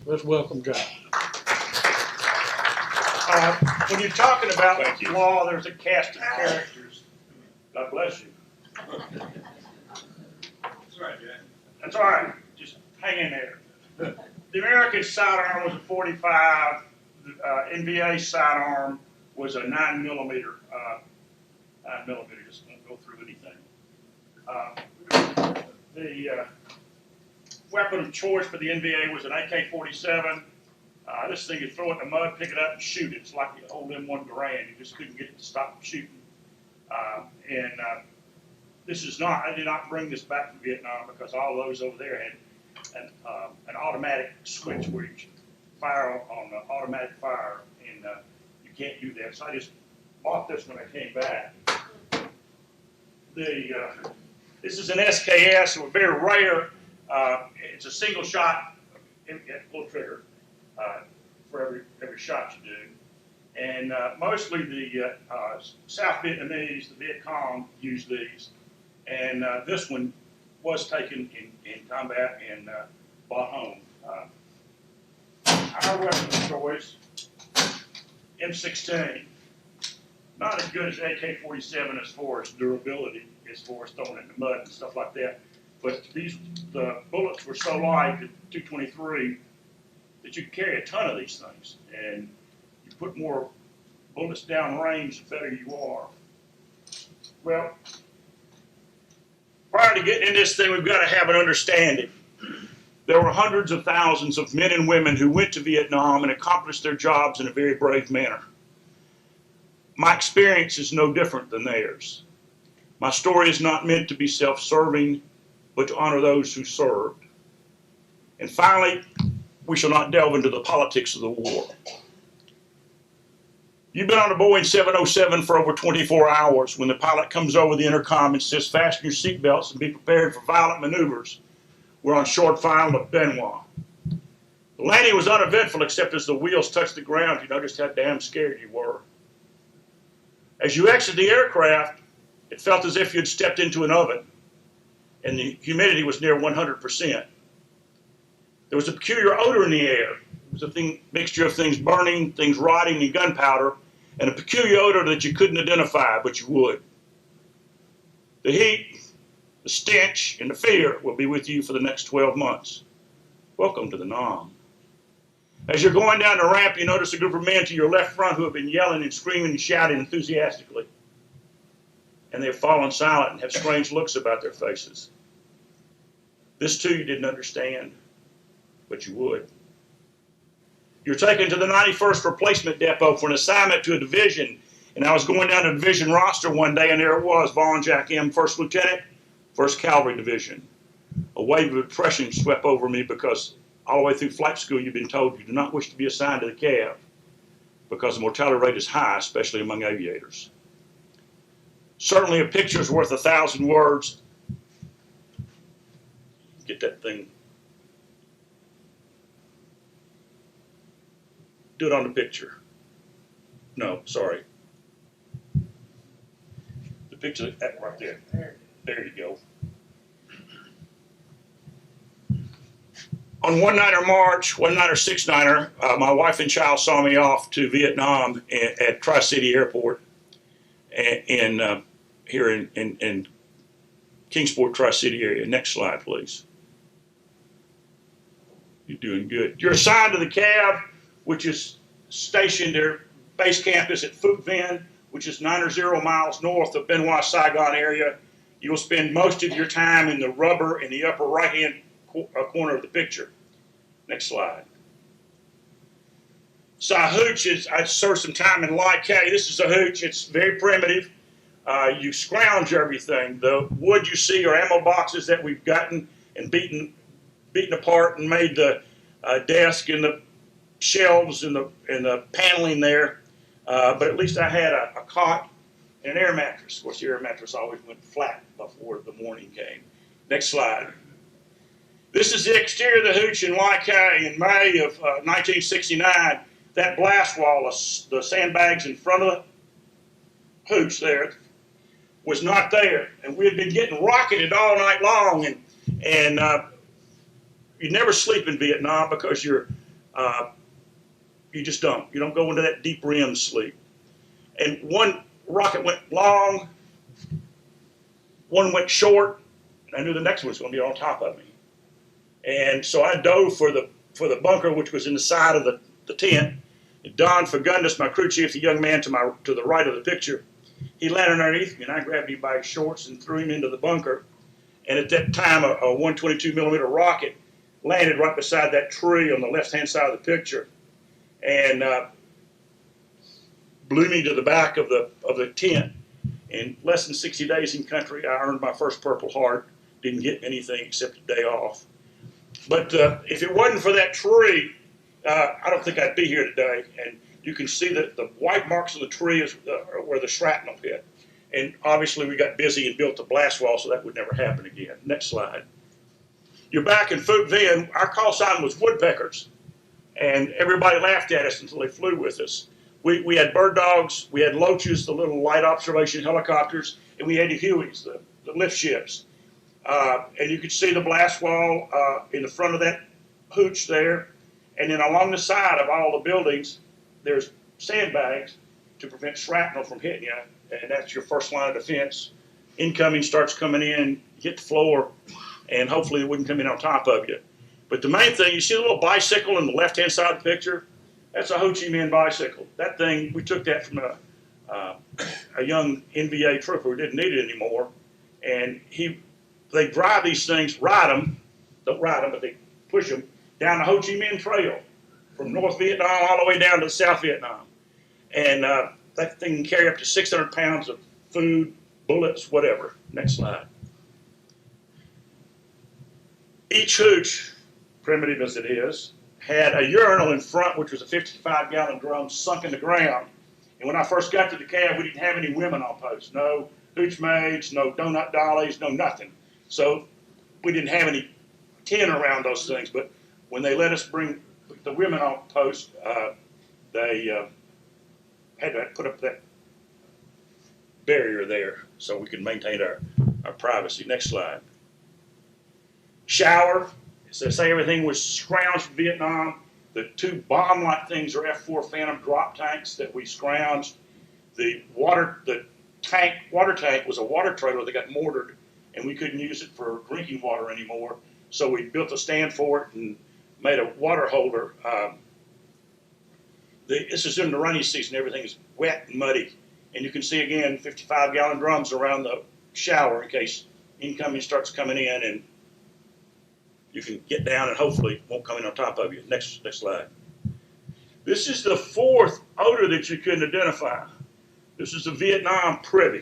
Let's welcome John. When you're talking about Thank you. law, there's a cast of characters. God bless you. That's right, Jack. That's all right. Just hang in there. The American sidearm was a 45. The NVA sidearm was a 9 millimeter. 9 millimeter just won't go through anything. The weapon of choice for the NVA was an AK-47. This thing, you throw it in the mud, pick it up, and shoot it. It's like you hold M1 Garand. You just couldn't get it to stop shooting. This is not, I did not bring this back from Vietnam because all those over there had an automatic switch where you fire on the automatic fire, and you can't do that. So I just bought this when I came back. This is an SKS. It was very rare. It's a single shot pull trigger for every shot you do. And mostly the South Vietnamese, the Viet Cong, use these. And this one was taken in combat and bought home. Our weapon of choice, M16. Not as good as AK-47 as far as durability, as far as throwing it in the mud and stuff like that. But the bullets were so light, the 223, that you could carry a ton of these things. And you put more bullets down range, the better you are. Well, prior to getting in this thing, we've got to have an understanding. There were hundreds of thousands of men and women who went to Vietnam and accomplished their jobs in a very brave manner. My experience is no different than theirs. My story is not meant to be self-serving, but to honor those who served. And finally, we shall not delve into the politics of the war. You've been on a Boeing 707 for over 24 hours when the pilot comes over the intercom and says, fasten your seatbelts and be prepared for violent maneuvers. We're on short final of Benoit. The landing was uneventful except as the wheels touched the ground, you noticed how damn scared you were. As you exit the aircraft, it felt as if you'd stepped into an oven, and the humidity was near 100%. There was a peculiar odor in the air. It was a mixture of things burning, things rotting, and gunpowder, and a peculiar odor that you couldn't identify, but you would. The heat, the stench, and the fear will be with you for the next 12 months. Welcome to the Nam. As you're going down the ramp, you notice a group of men to your left front who have been yelling and screaming and shouting enthusiastically. And they've fallen silent and have strange looks about their faces. This too you didn't understand, but you would. You're taken to the 91st Replacement Depot for an assignment to a division. And I was going down the division roster one day, and there it was, Vaughn Jack M., 1st Lieutenant, 1st Cavalry Division. A wave of depression swept over me because all the way through flight school you've been told you do not wish to be assigned to the CAV because the mortality rate is high, especially among aviators. Certainly a picture is worth 1,000 words. Get that thing. Do it on the picture. No, sorry. The picture, that right there. There you go. On one-nighter march, one-nighter, six-nighter, my wife and child saw me off to Vietnam at Tri-City Airport here in Kingsport, Tri-City area. Next slide, please. You're doing good. You're assigned to the CAV, which is stationed there. Base camp is at Phuc Vinh, which is 9 or 0 miles north of Benoit, Saigon area. You will spend most of your time in the rubber in the upper right-hand corner of the picture. Next slide. So a hooch is, I served some time in Lai Kay. This is a hooch. It's very primitive. You scrounge everything. The wood you see are ammo boxes that we've gotten and beaten apart and made the desk and the shelves and the paneling there. But at least I had a cot and an air mattress. Of course, the air mattress always went flat before the morning came. Next slide. This is the exterior of the hooch in Lai Kay in May of 1969. That blast wall, the sandbags in front of the hooch there, was not there. And we had been getting rocketed all night long. And you never sleep in Vietnam because you're You just don't. You don't go into that deep REM sleep. And one rocket went long, one went short, and I knew the next one was going to be on top of me. And so I dove for the bunker, which was in the side of the tent. And Don Fagundis, my crew chief, the young man to the right of the picture, he landed underneath me, and I grabbed him by his shorts and threw him into the bunker. And at that time, a 122 millimeter rocket landed right beside that tree on the left-hand side of the picture, and blew me to the back of the tent. In less than 60 days in country, I earned my first Purple Heart. Didn't get anything except a day off. But if it wasn't for that tree, I don't think I'd be here today. And you can see that the white marks of the tree is where the shrapnel hit. And obviously we got busy and built the blast wall, so that would never happen again. Next slide. You're back in Fort Vaughn. Our call sign was woodpeckers. And everybody laughed at us until they flew with us. We had bird dogs, we had loaches, the little light observation helicopters, and we had the Hueys, the lift ships. And you could see the blast wall in the front of that hooch there. And then along the side of all the buildings, there's sandbags to prevent shrapnel from hitting you. And that's your first line of defense. Incoming starts coming in, hit the floor, and hopefully it wouldn't come in on top of you. But the main thing, you see the little bicycle on the left-hand side of the picture? That's a Ho Chi Minh bicycle. That thing, we took that from a young NVA trooper who didn't need it anymore. And they drive these things, don't ride them, but they push them down the Ho Chi Minh Trail from North Vietnam all the way down to South Vietnam. And that thing can carry up to 600 pounds of food, bullets, whatever. Next slide. Each hooch, primitive as it is, had a urinal in front, which was a 55-gallon drum sunk in the ground. And when I first got to the cab, we didn't have any women on post. No hooch maids, no donut dollies, no nothing. So we didn't have any tin around those things. But when they let us bring the women on post, they had to put up that barrier there so we could maintain our privacy. Next slide. Shower. So say everything was scrounged from Vietnam. The two bomb-like things are F-4 Phantom drop tanks that we scrounged. The water tank was a water trailer that got mortared, and we couldn't use it for drinking water anymore. So we built a stand for it and made a water holder. This is in the rainy season. Everything's wet and muddy. And you can see, again, 55-gallon drums around the shower in case incoming starts coming in, and you can get down and hopefully it won't come in on top of you. Next slide. This is the fourth odor that you couldn't identify. This is the Vietnam privy.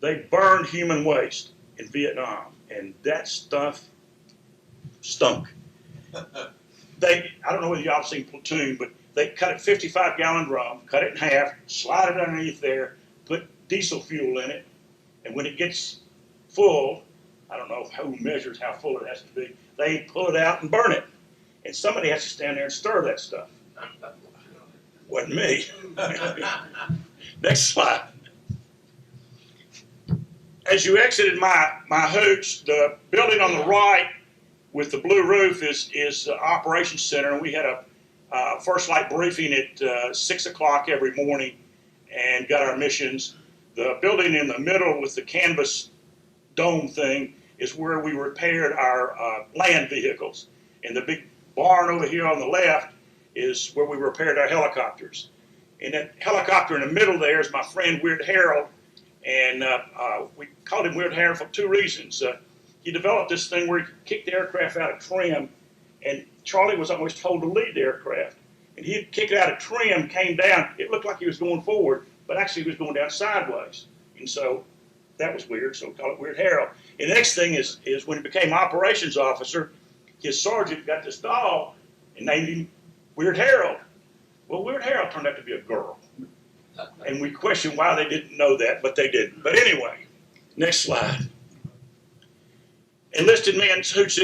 They burned human waste in Vietnam, and that stuff stunk. I don't know whether y'all have seen Platoon, but they cut a 55-gallon drum, cut it in half, slide it underneath there, put diesel fuel in it, and when it gets full, I don't know who measures how full it has to be, they pull it out and burn it. And somebody has to stand there and stir that stuff. Wasn't me. Next slide. As you exited my hooch, the building on the right with the blue roof is the operations center, and we had a first light briefing at 6 o'clock every morning and got our missions. The building in the middle with the canvas dome thing is where we repaired our land vehicles. And the big barn over here on the left is where we repaired our helicopters. And that helicopter in the middle there is my friend Weird Harold, and we called him Weird Harold for two reasons. He developed this thing where he could kick the aircraft out of trim, and Charlie was always told to lead the aircraft. And he'd kick it out of trim, came down, it looked like he was going forward, but actually he was going down sideways. And so that was weird, so we call it Weird Harold. And the next thing is when he became operations officer, his sergeant got this dog and named him Weird Harold. Well, Weird Harold turned out to be a girl. And we questioned why they didn't know that, but they didn't. But anyway, next slide. Enlisted Men's Hooch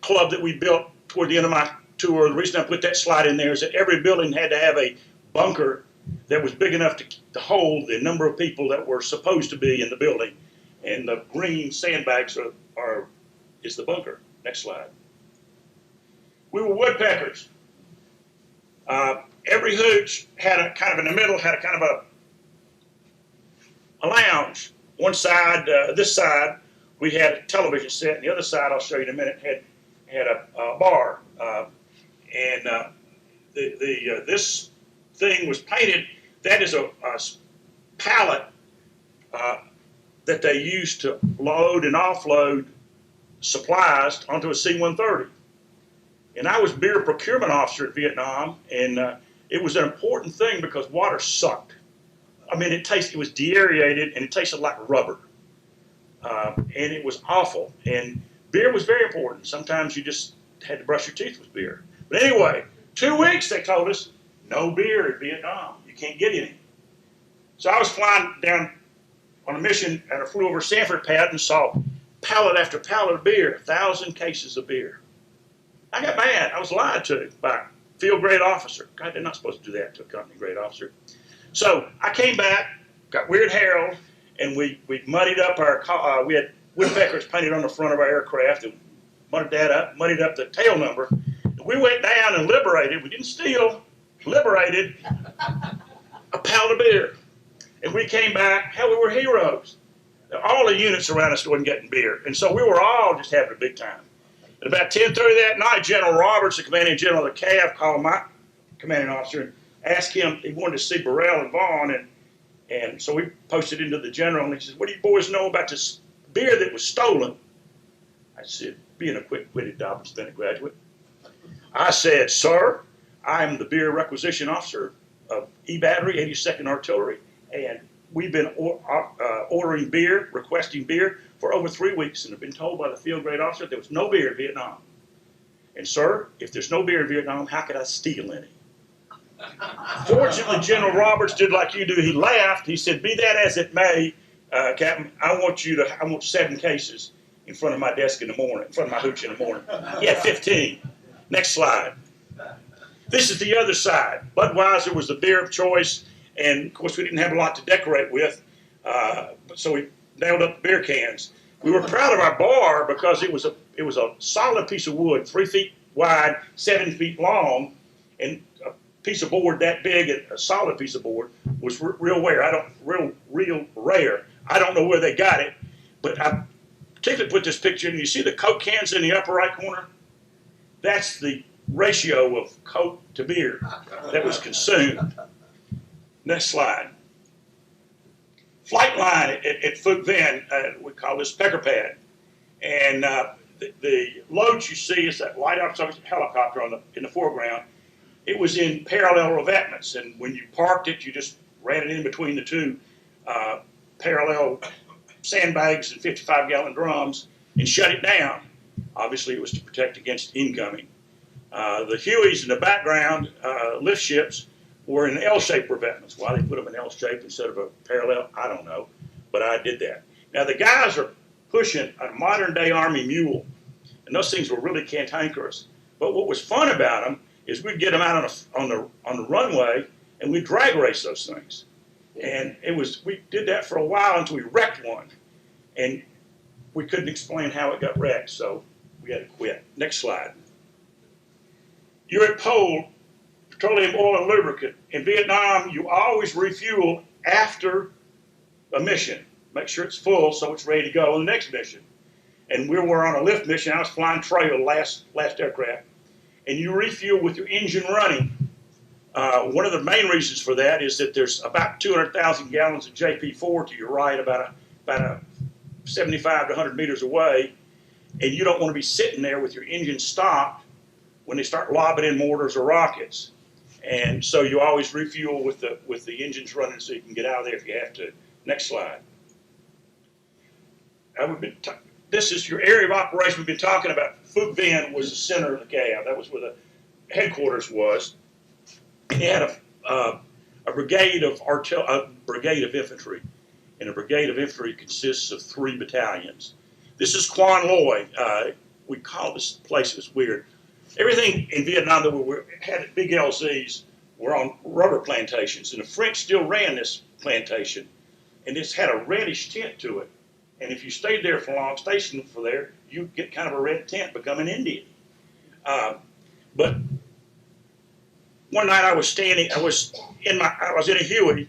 Club that we built toward the end of my tour, the reason I put that slide in there is that every building had to have a bunker that was big enough to hold the number of people that were supposed to be in the building. And the green sandbags is the bunker. Next slide. We were woodpeckers. Every hooch had a kind of in the middle had a kind of a lounge. One side, this side, we had a television set, and the other side, I'll show you in a minute, had a bar. This thing was painted. That is a pallet that they used to load and offload supplies onto a C-130. And I was beer procurement officer at Vietnam, and it was an important thing because water sucked. I mean, it was deaerated and it tasted like rubber. And it was awful. And beer was very important. Sometimes you just had to brush your teeth with beer. But anyway, 2 weeks they told us, no beer in Vietnam. You can't get any. So I was flying down on a mission and I flew over Sanford Pad and saw pallet after pallet of beer, 1,000 cases of beer. I got mad. I was lied to by a field grade officer. God, they're not supposed to do that to a company grade officer. So I came back, got Weird Harold, and we muddied up our, we had woodpeckers painted on the front of our aircraft and muddied that up, muddied up the tail number. And we went down and liberated, we didn't steal, liberated a pallet of beer. And we came back, hell, we were heroes. All the units around us wasn't getting beer. And so we were all just having a big time. At about 10:30 that night, General Roberts, the commanding general of the CAF, called my commanding officer and asked him, he wanted to see Burrell and Vaughn. And so we posted into the general, and he said, what do you boys know about this beer that was stolen? I said, being a quick-witted Dobbins Bennett graduate, I said, sir, I am the beer requisition officer of E Battery, 82nd Artillery, and we've been ordering beer, requesting beer for over 3 weeks, and have been told by the field grade officer there was no beer in Vietnam. And sir, if there's no beer in Vietnam, how could I steal any? Fortunately, General Roberts did like you do. He laughed. He said, be that as it may, Captain, I want 7 cases in front of my desk in the morning, in front of my hooch in the morning. He had 15. Next slide. This is the other side. Budweiser was the beer of choice, and of course we didn't have a lot to decorate with, so we nailed up beer cans. We were proud of our bar because it was a solid piece of wood, 3 feet wide, 7 feet long, and a piece of board that big, a solid piece of board, was real rare. Real rare. I don't know where they got it, but I particularly put this picture in. You see the Coke cans in the upper right corner? That's the ratio of Coke to beer that was consumed. Next slide. Flight line at Phuc Vinh, we call this Pecker Pad. And the load you see is that light observation helicopter in the foreground. It was in parallel revetments, and when you parked it, you just ran it in between the two parallel sandbags and 55-gallon drums and shut it down. Obviously, it was to protect against incoming. The Hueys in the background, lift ships, were in L-shaped revetments. Why they put them in L-shape instead of a parallel, I don't know, but I did that. Now, the guys are pushing a modern-day Army mule, and those things were really cantankerous. But what was fun about them is we'd get them out on the runway, and we'd drag race those things. And we did that for a while until we wrecked one. And we couldn't explain how it got wrecked, so we had to quit. Next slide. You're at Pole, petroleum, oil, and lubricant. In Vietnam, you always refuel after a mission. Make sure it's full so it's ready to go on the next mission. And we were on a lift mission. I was flying trail, last aircraft. And you refuel with your engine running. One of the main reasons for that is that there's about 200,000 gallons of JP4 to your right, about 75 to 100 meters away, and you don't want to be sitting there with your engine stopped when they start lobbing in mortars or rockets. And so you always refuel with the engines running so you can get out of there if you have to. Next slide. This is your area of operation we've been talking about. Phuc Vinh was the center of the CAV. That was where the headquarters was. And it had a brigade of infantry, and a brigade of infantry consists of 3 battalions. This is Quan Loy. We call this place, it was weird. Everything in Vietnam that we had big LZs were on rubber plantations, and the French still ran this plantation, and this had a reddish tint to it. And if you stayed there for long, stationed for there, you get kind of a red tint, become an Indian. But one night I was in a Huey,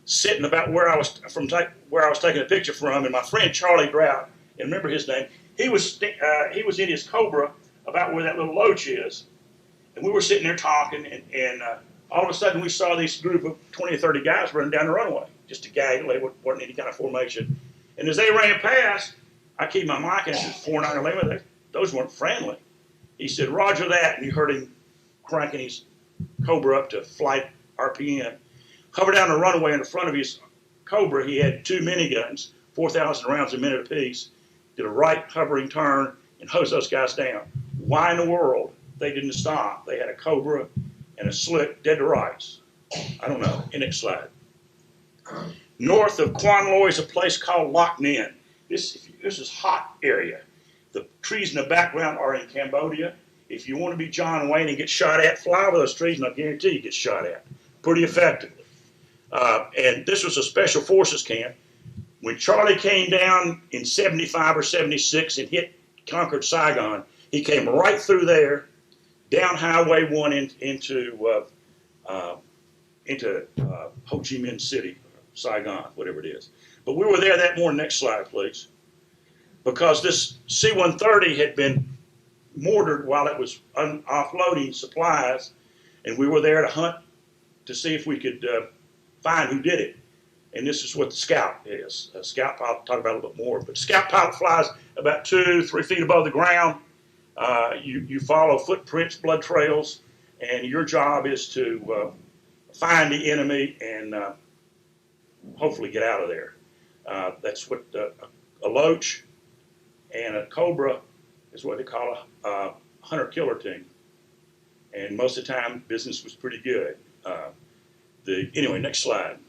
sitting about where I was taking a picture from, and my friend Charlie Drought, and remember his name, he was in his Cobra about where that little loach is, and we were sitting there talking, and all of a sudden we saw this group of 20 or 30 guys running down the runway, just a gaggle. They weren't any kind of formation, and as they ran past, I keep my mic and it said 4911. Those weren't friendly. He said, "Roger that," and you heard him cranking his Cobra up to flight RPM. Hovered down the runway in the front of his Cobra, he had 2 miniguns, 4,000 rounds a minute apiece. Did a right hovering turn and hosed those guys down. Why in the world they didn't stop? They had a Cobra and a slick dead to rights. I don't know. Next slide. North of Quan Loy is a place called Loc Ninh. This is hot area. The trees in the background are in Cambodia. If you want to be John Wayne and get shot at, fly over those trees and I guarantee you get shot at pretty effectively. And this was a special forces camp. When Charlie came down in 75 or 76 and conquered Saigon, he came right through there, down Highway 1 into Ho Chi Minh City, Saigon, whatever it is. But we were there that morning. Next slide, please. Because this C-130 had been mortared while it was offloading supplies, and we were there to hunt to see if we could find who did it. And this is what the Scout is. A Scout pilot, I'll talk about it a little bit more, but Scout pilot flies about 2-3 feet above the ground. You follow footprints, blood trails, and your job is to find the enemy and hopefully get out of there. That's what a loach and a Cobra is what they call a hunter-killer team. And most of the time, business was pretty good. Anyway, next slide.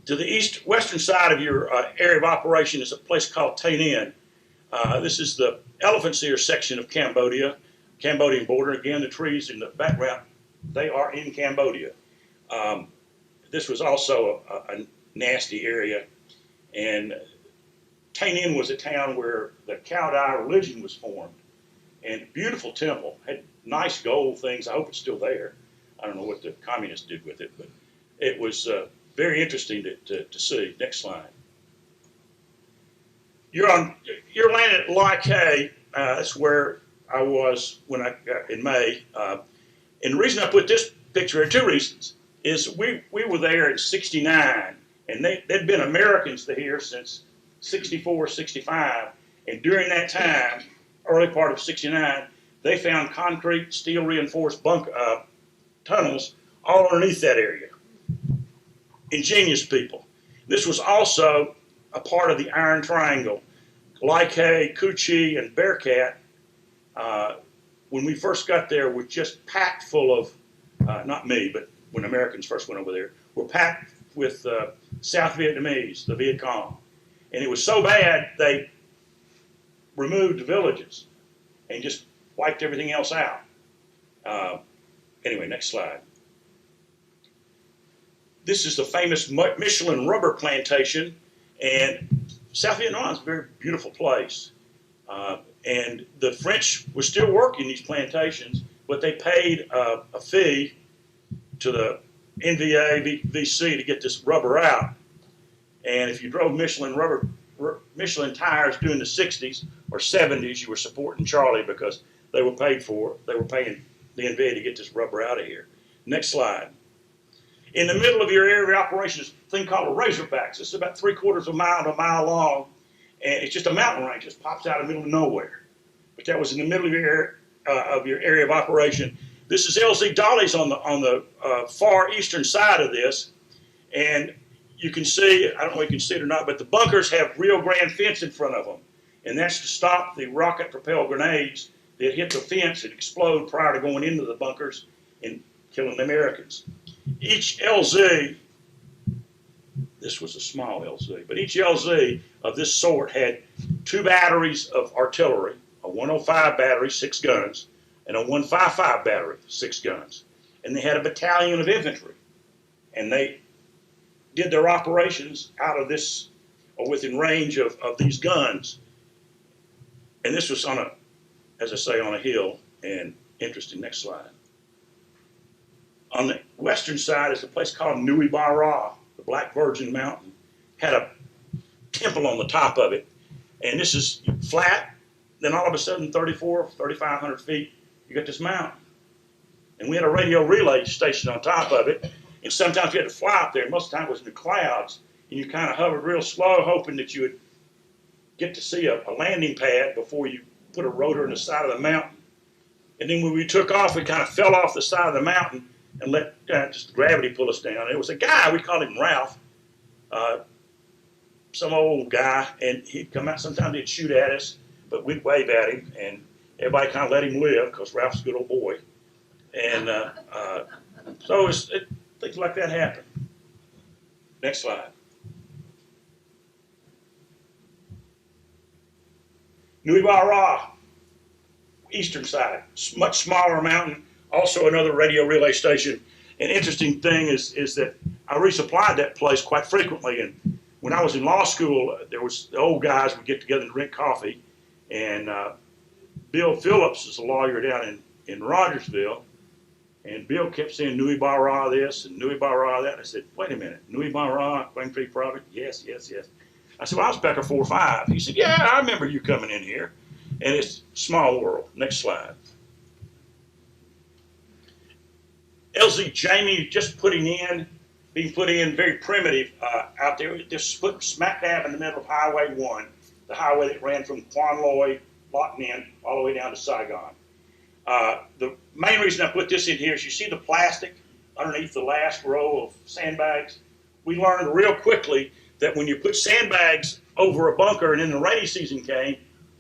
To the western side of your area of operation is a place called Tay Ninh. This is the elephants ear section of Cambodia, Cambodian border. Again, the trees in the background, they are in Cambodia. This was also a nasty area. And Tay Ninh was a town where the Cao Dai religion was formed. And beautiful temple, had nice gold things. I hope it's still there. I don't know what the communists did with it, but it was very interesting to see. Next slide. You're landed at Lai Khe. That's where I was when I got in May. And the reason I put this picture here, 2 reasons, is we were there in '69, and they'd been Americans here since '64, '65, and during that time, early part of '69, they found concrete, steel reinforced tunnels all underneath that area. Ingenious people. This was also a part of the Iron Triangle. Lai Khe, Cu Chi, and Bearcat, when we first got there, were just packed full of, not me, but when Americans first went over there, were packed with South Vietnamese, the Viet Cong. And it was so bad, they removed the villages and just wiped everything else out. Anyway, next slide. This is the famous Michelin rubber plantation, and South Vietnam is a very beautiful place. And the French were still working these plantations, but they paid a fee to the NVA, VC to get this rubber out. And if you drove Michelin tires during the 60s or 70s, you were supporting Charlie because they were paying the NVA to get this rubber out of here. Next slide. In the middle of your area of operation is a thing called a Razorbacks. It's about 3/4 of a mile to a mile long, and it's just a mountain range. It just pops out in the middle of nowhere. But that was in the middle of your area of operation. This is LZ Dolly's on the far eastern side of this, and you can see, I don't know if you can see it or not, but the bunkers have Rio Grande fence in front of them, and that's to stop the rocket-propelled grenades that hit the fence and explode prior to going into the bunkers and killing the Americans. Each LZ, this was a small LZ, but each LZ of this sort had 2 batteries of artillery, a 105 battery, 6 guns, and a 155 battery, 6 guns. And they had a battalion of infantry. And they did their operations out of this, or within range of these guns. And this was on as I say, on a hill. And Interesting. Next slide. On the western side is a place called Nui Bara, the Black Virgin Mountain. Had a temple on the top of it. And this is flat. Then all of a sudden, 3,500 feet, you got this mountain. And we had a radio relay station on top of it. And sometimes you had to fly up there. Most of the time it was in the clouds. And you kind of hovered real slow, hoping that you would get to see a landing pad before you put a rotor in the side of the mountain. And then when we took off, we kind of fell off the side of the mountain and let just gravity pull us down. It was a guy, we called him Ralph, some old guy, and he'd come out. Sometimes he'd shoot at us, but we'd wave at him, and everybody kind of let him live because Ralph's a good old boy. And so things like that happen. Next slide. Nui Bara, eastern side, much smaller mountain, also another radio relay station. An interesting thing is that I resupplied that place quite frequently. And when I was in law school, there was the old guys would get together and drink coffee. And Bill Phillips is a lawyer down in Rogersville. And Bill kept saying Nui Bara this and Nui Bara that. I said, wait a minute, Nui Bara, Queen Creek Province? Yes, yes, yes. I said, well, I was Becker 4-5. He said, yeah, I remember you coming in here. And it's small world. Next slide. LZ Jamie just being put in very primitive out there. Just put smack dab in the middle of Highway 1, the highway that ran from Quan Loy, Loc Ninh, all the way down to Saigon. The main reason I put this in here is you see the plastic underneath the last row of sandbags. We learned real quickly that when you put sandbags over a bunker and then the rainy season came,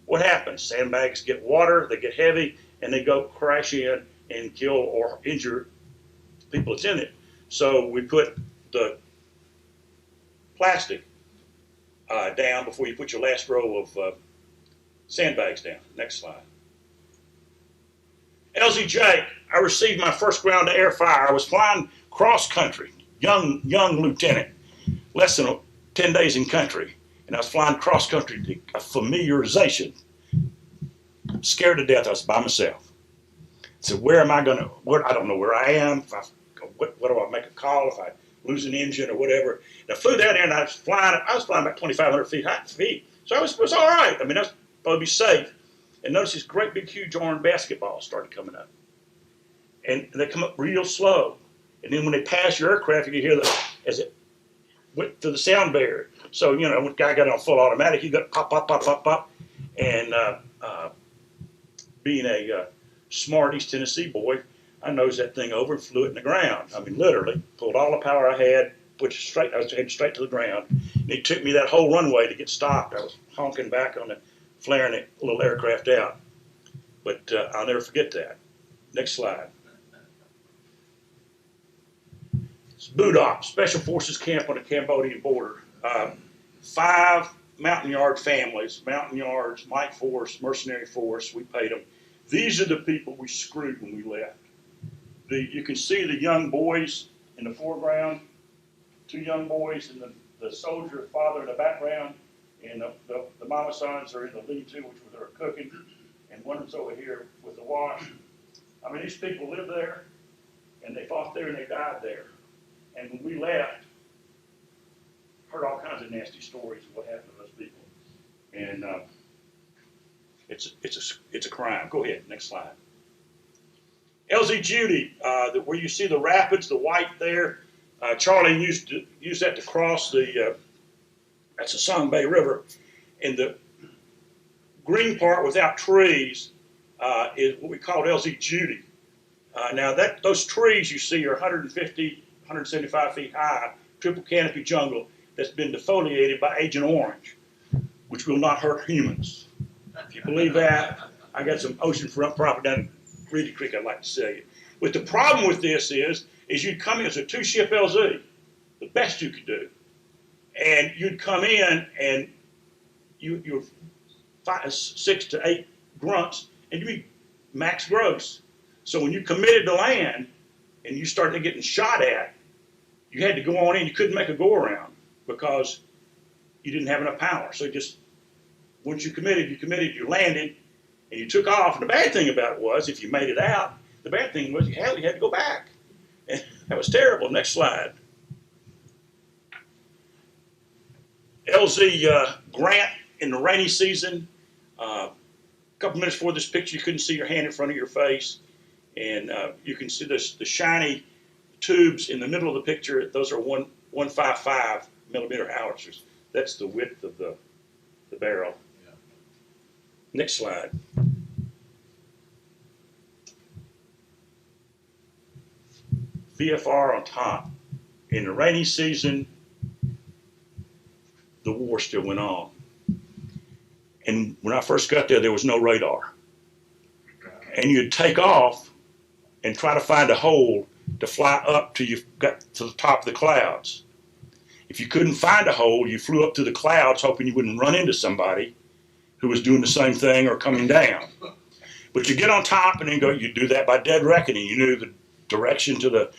what happens? Sandbags get water, they get heavy, and they go crash in and kill or injure people that's in it. So we put the plastic down before you put your last row of sandbags down. Next slide. LZJ, I received my first ground-to-air fire. I was flying cross-country, young lieutenant, less than 10 days in country, and I was flying cross-country to a familiarization. Scared to death. I was by myself. So where am I going to, I don't know where I am. What do I make a call if I lose an engine or whatever? And I flew down there and I was flying about 2,500 feet. So it was all right. I mean, I was supposed to be safe. And notice this great big huge orange basketball started coming up. And they come up real slow. And then when they pass your aircraft, you can hear as it went through the sound barrier. So, when the guy got on full automatic, he got pop, pop, pop, pop, pop. And being a smart East Tennessee boy, I nosed that thing over and flew it in the ground. I mean, literally, pulled all the power I had, I was heading straight to the ground. And it took me that whole runway to get stopped. I was honking back on the flaring that little aircraft out. But I'll never forget that. Next slide. It's Budok, Special Forces Camp on the Cambodian border. 5 Mountain Yard families, Mountain Yards, Mike Force, Mercenary Force, we paid them. These are the people we screwed when we left. You can see the young boys in the foreground, 2 young boys, and the soldier father in the background, and the mama sons are in the lead-to, which they're cooking, and one of them's over here with the wash. I mean, these people lived there, and they fought there, and they died there. And when we left, heard all kinds of nasty stories of what happened to those people. And it's a crime. Go ahead, next slide. LZ Judy, where you see the rapids, the white there. Charlie used that to cross that's the Song Bay River. And the green part without trees is what we call LZ Judy. Now those trees you see are 150, 175 feet high, triple canopy jungle that's been defoliated by Agent Orange, which will not hurt humans. If you believe that, I got some oceanfront property down in Reedy Creek I'd like to sell you. But the problem with this is you'd come in as a 2-ship LZ, the best you could do. And you'd come in and you're 6 to 8 grunts, and you'd be max gross. So when you committed to land and you started getting shot at, you had to go on in. You couldn't make a go around because you didn't have enough power. So just once you committed, you landed, and you took off. And the bad thing about it was, if you made it out, the bad thing was you had to go back. And that was terrible. Next slide. LZ Grant in the rainy season. A couple minutes before this picture, you couldn't see your hand in front of your face. And you can see the shiny tubes in the middle of the picture. Those are 155 millimeter howitzers. That's the width of the barrel. Yeah. Next slide. VFR on top. In the rainy season, the war still went on. And when I first got there, there was no radar. And you'd take off and try to find a hole to fly up till you got to the top of the clouds. If you couldn't find a hole, you flew up to the clouds hoping you wouldn't run into somebody who was doing the same thing or coming down. But you get on top and then go, you do that by dead reckoning. You knew the direction to the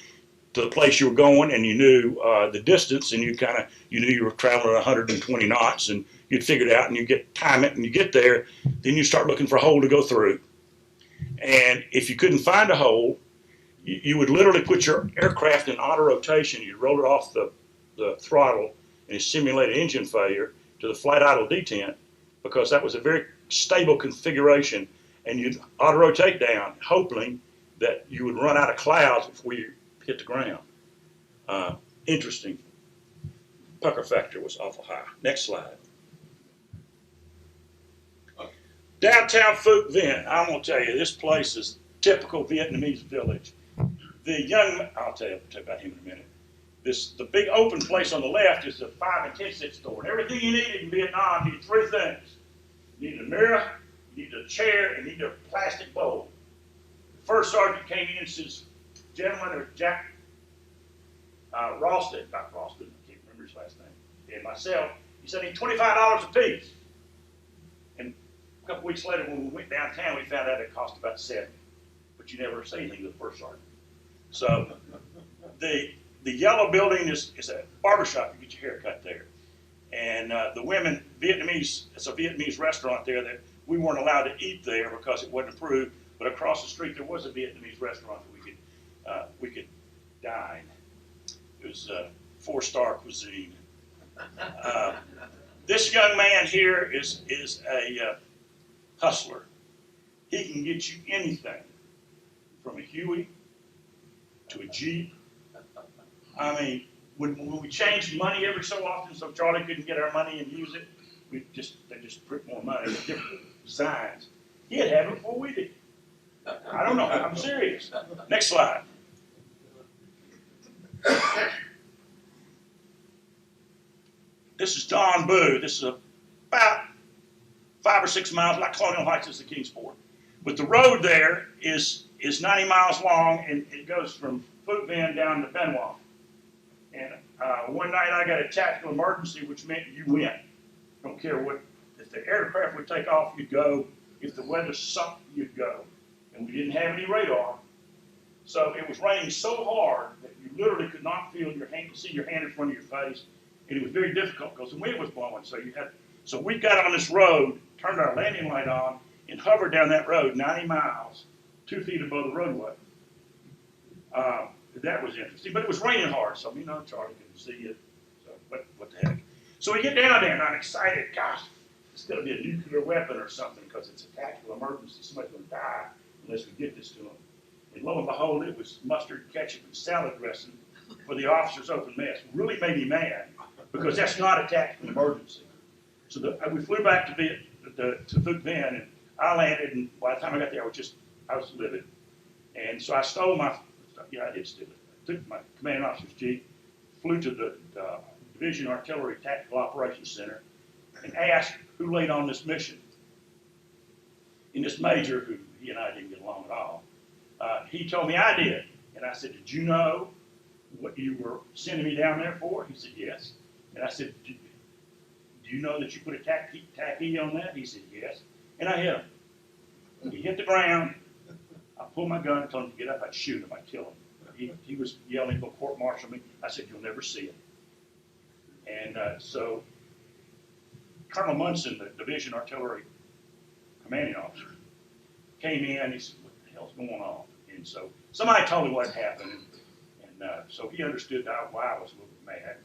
place you were going, and you knew the distance, and you knew you were traveling at 120 knots, and you'd figure it out, and you time it, and you get there, then you start looking for a hole to go through. And if you couldn't find a hole, you would literally put your aircraft in auto rotation. You'd roll it off the throttle and simulate an engine failure to the flight idle detent, because that was a very stable configuration, and you'd auto rotate down, hoping that you would run out of clouds before you hit the ground. Interesting. Pucker factor was awful high. Next slide. Downtown Phuc Vinh. I'm going to tell you, this place is typical Vietnamese village. I'll tell you about him in a minute. The big open place on the left is the 5 and 10 cent store. And everything you needed in Vietnam, you needed 3 things. You needed a mirror, you needed a chair, and you needed a plastic bowl. The first sergeant came in and says, gentlemen, or Jack Ralston, not Ralston, I can't remember his last name, and myself, he said, I need $25 a piece. And a couple weeks later, when we went downtown, we found out it cost about $70. But you never say anything to the first sergeant. So the yellow building is a barbershop. You get your hair cut there. And the women, Vietnamese, it's a Vietnamese restaurant there that we weren't allowed to eat there because it wasn't approved. But across the street, there was a Vietnamese restaurant that we could dine. It was 4-star cuisine. This young man here is a hustler. He can get you anything, from a Huey to a Jeep. I mean, when we changed money every so often, so Charlie couldn't get our money and use it, they just print more money with different designs. He'd have it before we did. I don't know. I'm serious. Next slide. This is Don Boo. This is about 5 or 6 miles, like Colonial Heights is the Kingsport. But the road there is 90 miles long, and it goes from Phuc Vinh down to Ben Hoa. And one night I got a tactical emergency, which meant you went. Don't care what, if the aircraft would take off, you'd go. If the weather sucked, you'd go. And we didn't have any radar. So it was raining so hard that you literally could not feel your hand, see your hand in front of your face. And it was very difficult because the wind was blowing. So we got on this road, turned our landing light on, and hovered down that road 90 miles, 2 feet above the roadway. That was interesting, but it was raining hard, so Charlie couldn't see it. So what the heck? So we get down there, and I'm excited. Gosh, it's going to be a nuclear weapon or something because it's a tactical emergency. Somebody's going to die unless we get this to them. And lo and behold, it was mustard, ketchup, and salad dressing for the officer's open mess. Really made me mad because that's not a tactical emergency. So we flew back to Phuc Vinh, and I landed, and by the time I got there, I was livid. And so I stole I did steal it. I took my commanding officer's Jeep, flew to the Division Artillery Tactical Operations Center, and asked who laid on this mission. And this major, who he and I didn't get along at all, he told me I did. And I said, did you know what you were sending me down there for? He said, yes. And I said, do you know that you put a tacky on that? He said, yes. And I hit him. He hit the ground. I pulled my gun and told him to get up. I'd shoot him. I'd kill him. He was yelling, go court-martial me. I said, you'll never see it. And so Colonel Munson, the Division Artillery commanding officer, came in. He said, "What the hell's going on?" And so somebody told him what had happened, and so he understood why I was a little bit mad.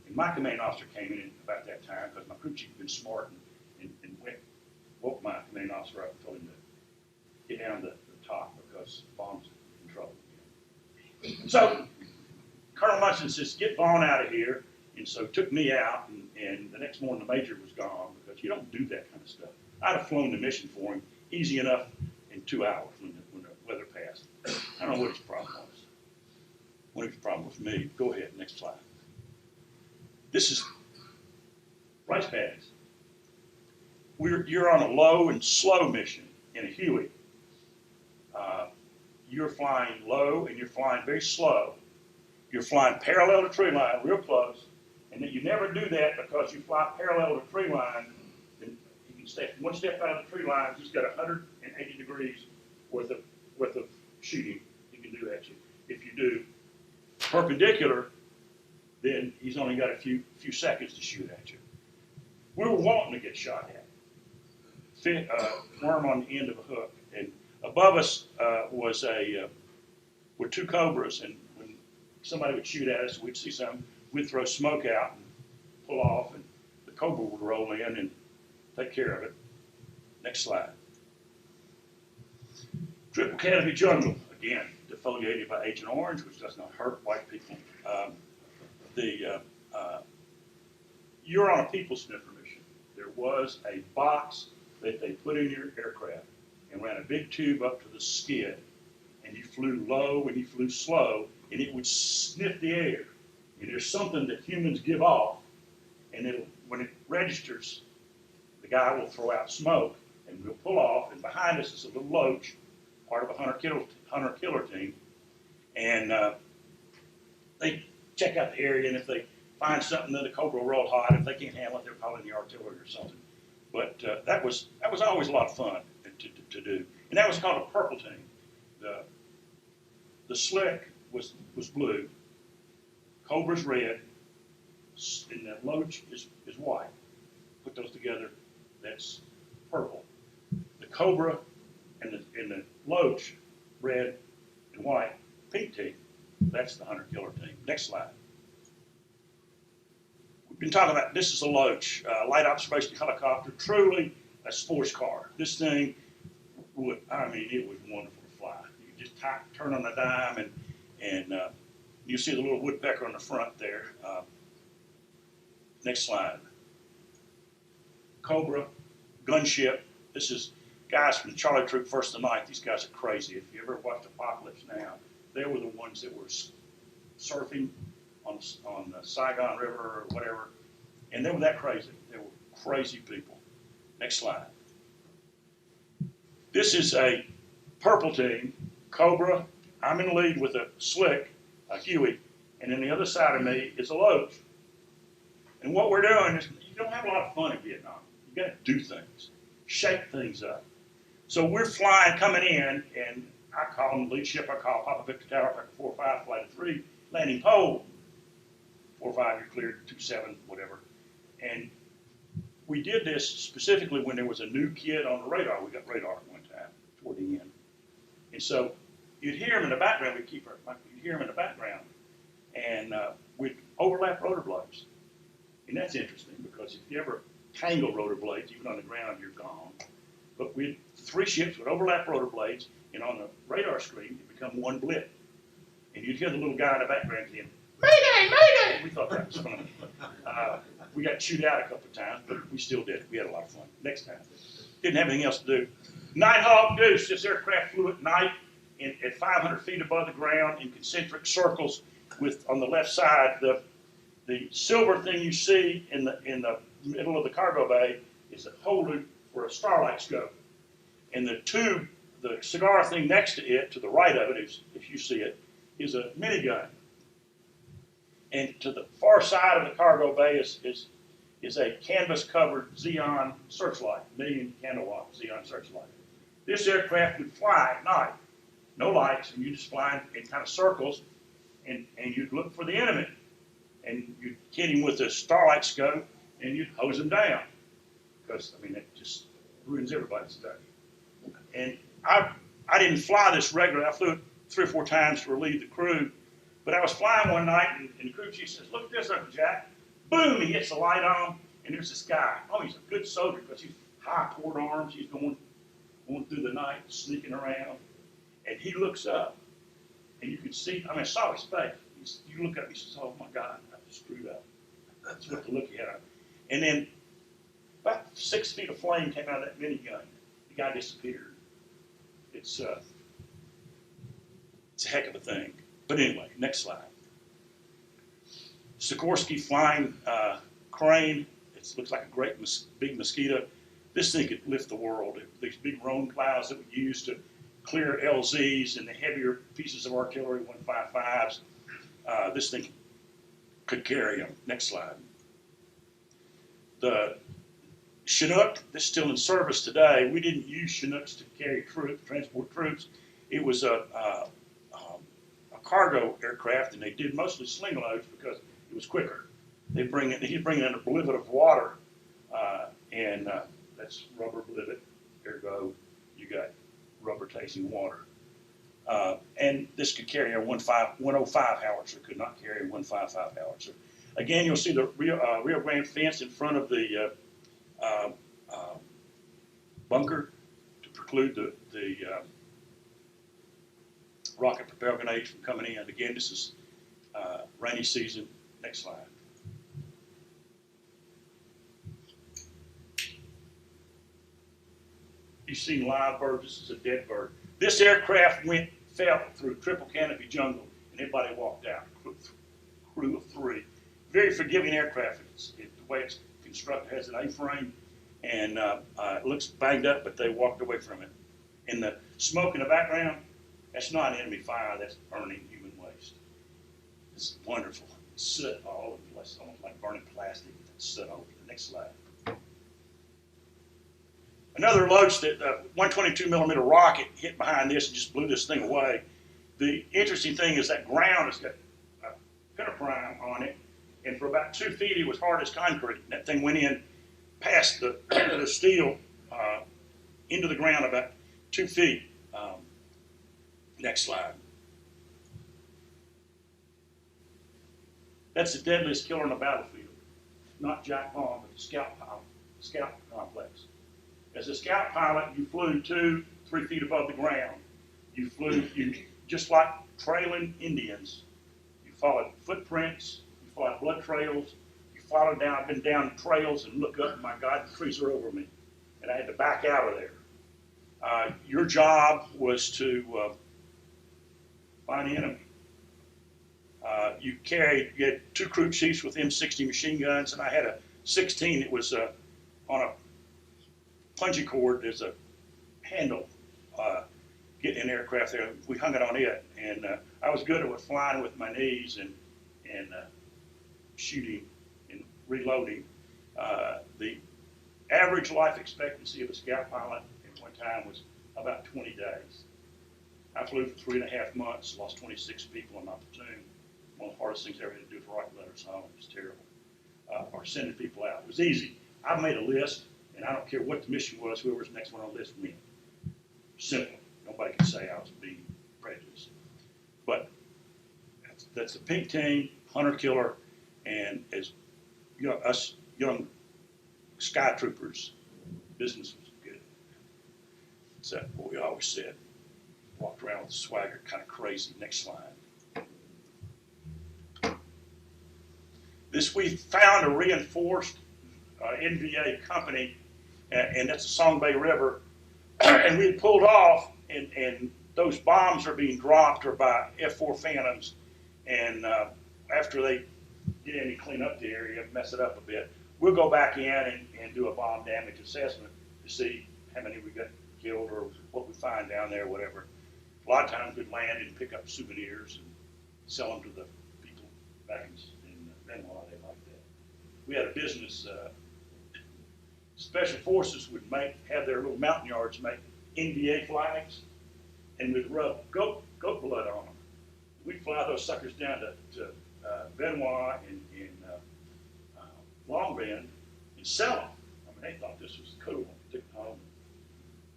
And my command officer came in about that time because my crew chief had been smart and woke my command officer up and told him to get down to the top because Vaughn's in trouble. So Colonel Munson says, "Get Vaughn out of here." And so took me out, and the next morning the major was gone because you don't do that kind of stuff. I'd have flown the mission for him easy enough in 2 hours when the weather passed. I don't know what his problem was. What his problem was me. Go ahead, next slide. This is rice paddies. You're on a low and slow mission in a Huey. You're flying low and you're flying very slow. You're flying parallel to tree line, real close, and then you never do that because you fly parallel to tree line. Then you can step one step out of the tree line. He's got 180 degrees worth of shooting he can do at you. If you do perpendicular, then he's only got a few seconds to shoot at you. We were wanting to get shot at. Worm on the end of a hook, and above us were two cobras, and when somebody would shoot at us, we'd see something, we'd throw smoke out and pull off, and the cobra would roll in and take care of it. Next slide. Triple canopy jungle, again, defoliated by Agent Orange, which does not hurt white people. You're on a people sniffer mission. There was a box that they put in your aircraft and ran a big tube up to the skid, and you flew low and you flew slow, and it would sniff the air. And there's something that humans give off, and when it registers, the guy will throw out smoke, and we'll pull off, and behind us is a little loach, part of a hunter-killer team, and they check out the area, and if they find something, then the cobra will roll hot. If they can't handle it, they're probably in the artillery or something. But that was always a lot of fun to do, and that was called a purple team. The slick was blue, cobra's red, and the loach is white. Put those together, that's purple. The cobra and the loach, red and white, pink team. That's the hunter-killer team. Next slide. We've been talking about, this is a loach, light observation helicopter, truly a sports car. This thing, it was wonderful to fly. You just turn on a dime, and you see the little woodpecker on the front there. Next slide. Cobra, gunship. This is guys from the Charlie Troop, 1st and 9th. These guys are crazy. If you ever watched Apocalypse Now, they were the ones that were surfing on the Saigon River or whatever, and they were that crazy. They were crazy people. Next slide. This is a purple team, Cobra. I'm in the lead with a slick, a Huey, and then the other side of me is a loach. And what we're doing is, you don't have a lot of fun in Vietnam. You got to do things, shake things up. So we're flying, coming in, and I call them the lead ship. I call Papa Victor Tower, Papa 4-5, flight of 3, landing pole. 4-5, you're cleared, 2-7, whatever. And we did this specifically when there was a new kid on the radar. We got radar at one time toward the end. And so you'd hear him in the background. You'd hear him in the background. And we'd overlap rotor blades. And that's interesting because if you ever tangle rotor blades, even on the ground, you're gone. But three ships would overlap rotor blades, and on the radar screen, it become one blip. And you'd hear the little guy in the background saying, "Mayday, mayday!" We thought that was funny. We got chewed out a couple of times, but we still did it. We had a lot of fun. Next time. Didn't have anything else to do. Nighthawk Goose. This aircraft flew at night at 500 feet above the ground in concentric circles with, on the left side, the silver thing you see in the middle of the cargo bay is a holder for a starlight scope. And the tube, the cigar thing next to it, to the right of it, if you see it, is a minigun. And to the far side of the cargo bay is a canvas-covered Xeon searchlight, million candle-watt Xeon searchlight. This aircraft would fly at night, no lights, and you just fly in kind of circles, and you'd look for the enemy. And you'd hit him with a starlight scope, and you'd hose him down. Because, I mean, it just ruins everybody's day. And I didn't fly this regularly. I flew it 3 or 4 times to relieve the crew. But I was flying one night, and the crew chief says, "Look at this, Uncle Jack." Boom, he hits the light on, and there's this guy. Oh, he's a good soldier because he's high port arms. He's going through the night, sneaking around. And he looks up, and you could see, I saw his face. You look up, he says, "Oh, my God, I screwed up." That's what the look he had. And then about 6 feet of flame came out of that minigun. The guy disappeared. It's a heck of a thing. But anyway, next slide. Sikorsky flying crane. It looks like a great big mosquito. This thing could lift the world. These big Rhone clouds that we use to clear LZs and the heavier pieces of artillery, 155s. This thing could carry them. Next slide. The Chinook, this is still in service today. We didn't use Chinooks to carry transport troops. It was a cargo aircraft, and they did mostly sling loads because it was quicker. He'd bring in a blivet of water, and that's rubber blivet. Ergo, you got rubber tasting water. And this could carry a 105 howitzer, could not carry a 155 howitzer. Again, you'll see the Rio Grande fence in front of the bunker to preclude the rocket propelled grenades from coming in. Again, this is rainy season. Next slide. You've seen live birds. This is a dead bird. This aircraft fell through triple canopy jungle, and everybody walked out. Crew of 3. Very forgiving aircraft. The way it's constructed has an A-frame, and it looks banged up, but they walked away from it. And the smoke in the background, that's not enemy fire. That's burning human waste. It's wonderful. Soot all over the place, almost like burning plastic. Soot all over. The next slide. Another load-stick, 122 millimeter rocket hit behind this and just blew this thing away. The interesting thing is that ground has got pentaprime on it, and for about 2 feet it was hard as concrete. And that thing went in past the steel into the ground about 2 feet. Next slide. That's the deadliest killer on the battlefield. Not Jack Vaughn, but the scout complex. As a scout pilot, you flew 2-3 feet above the ground. You just like trailing Indians. You followed footprints, you followed blood trails, you followed down. I've been down trails and look up, and my God, the trees are over me. And I had to back out of there. Your job was to find the enemy. You had 2 crew chiefs with M60 machine guns, and I had a 16. It was on a punching cord. There's a handle getting an aircraft there. We hung it on it, and I was good at flying with my knees and shooting and reloading. The average life expectancy of a scout pilot at one time was about 20 days. I flew for 3.5 months, lost 26 people in my platoon. One of the hardest things I ever had to do for writing letters home. It was terrible. Or sending people out. It was easy. I made a list, and I don't care what the mission was, whoever's next one on the list went. Simple. Nobody can say I was being prejudiced. But that's the pink team, hunter killer, and as us young sky troopers, business was good. That's what we always said. Walked around with the swagger, kind of crazy. Next slide. We found a reinforced NVA company, and that's the Song Bay River, and we had pulled off, and those bombs are being dropped or by F-4 Phantoms, and after they get in and clean up the area, mess it up a bit, we'll go back in and do a bomb damage assessment to see how many we got killed or what we find down there, whatever. A lot of times we'd land and pick up souvenirs and sell them to the people back in Benoit. They like that. We had a business. Special Forces would have their little mountain yards make NVA flags, and we'd rub goat blood on them. We'd fly those suckers down to Benoit and Long Bend and sell them. I mean, they thought this was cool. They took them home.